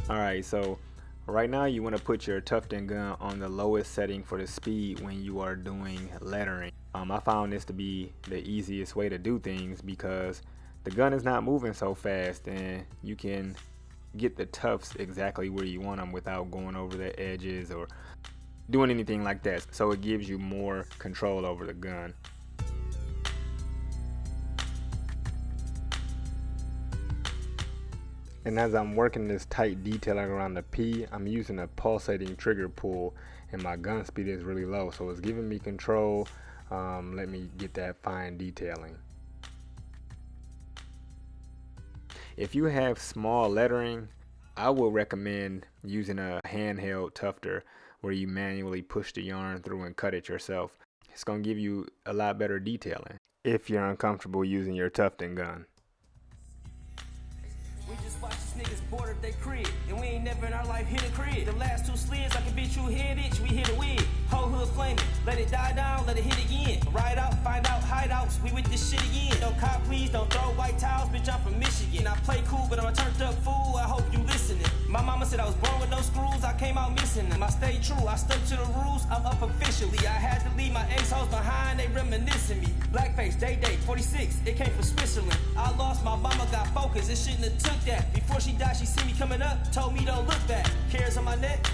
Alright, so right now you want to put your tufting gun on the lowest setting for the speed when you are doing lettering. I found this to be the easiest way to do things because the gun is not moving so fast and you can get the tufts exactly where you want them without going over the edges or doing anything like that. So it gives you more control over the gun. And as I'm working this tight detailing around the P, I'm using a pulsating trigger pull and my gun speed is really low, so it's giving me control. Let me get that fine detailing. If you have small lettering, I will recommend using a handheld tufter where you manually push the yarn through and cut it yourself. It's going to give you a lot better detailing if you're uncomfortable using your tufting gun. We just watch these niggas boarded they crib, and we ain't never in our life hit a crib. The last two slids, like a bitch you hit it, we hit a wig. Whole hood flaming, let it die down, let it hit again. Ride out, find out, hideouts, we with this shit again. No cop, please, don't throw white towels, bitch, I'm from Michigan. I play cool, but I'm a turned up fool, I hope you listening. My mama said I was born with no screws, I came out missing them. I stayed true, I stuck to the rules, I'm up officially. I had to leave my ex-hoes behind, they reminiscing me. Blackface, day, 46, it came from Switzerland. I lost my mama, got focused, it shouldn't have took that. Before she died, she see me coming up, told me don't look back. Cares on my neck,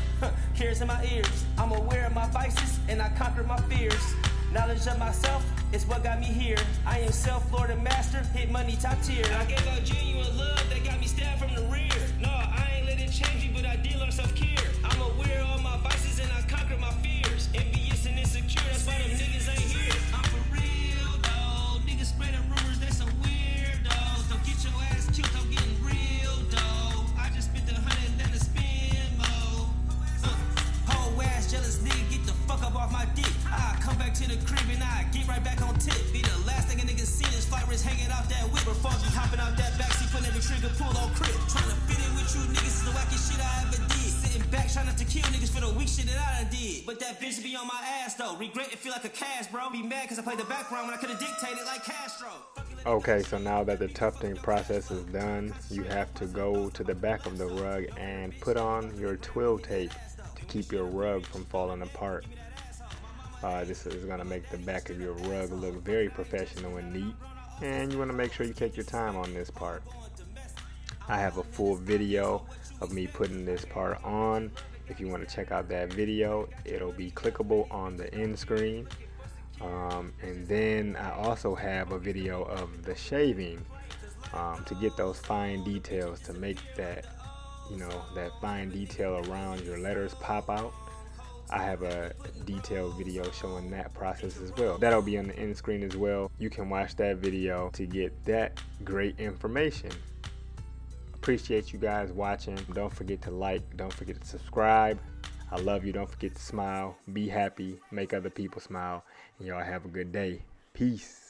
cares in my ears. I'm aware of my vices, and I conquered my fears. Knowledge of myself is what got me here. I am self-lord and master, hit money top tier. I gave out genuine love that got me stabbed from the rear. No, I ain't let it change me, but I did learn self-care. I'm aware of all my vices, and I conquered my fears. Envious and insecure, that's why them niggas ain't here. I'm for real, though. Niggas spreading rumors, they some weirdos. Don't get your ass killed, I'm getting real, though. I just spent 100 and a spin mode. Whole ass jealous nigga, get the fuck up off my dick. I come back to the crib and I get right back on tip. Be the last thing a nigga seen is flight wrist hanging out that whip. Or foggy hopping out that backseat, putting every trigger pull on crib. Trying to fit in with you niggas is the wackest shit I ever did. Sitting back trying not to kill niggas for the weak shit that I done did. But that bitch be on my ass though. Regret it feel like a cash, bro. Be mad cause I played the background when I could've dictated like Castro. Okay, so now that the tufting process is done, you have to go to the back of the rug and put on your twill tape to keep your rug from falling apart. This is going to make the back of your rug look very professional and neat, and you want to make sure you take your time on this part. I have a full video of me putting this part on. If you want to check out that video, it'll be clickable on the end screen. And then I also have a video of the shaving to get those fine details, to make that, that fine detail around your letters pop out. I have a detailed video showing that process as well. That'll be on the end screen as well. You can watch that video to get that great information. Appreciate you guys watching. Don't forget to like, don't forget to subscribe. I love you. Don't forget to smile, be happy, make other people smile, and y'all have a good day. Peace.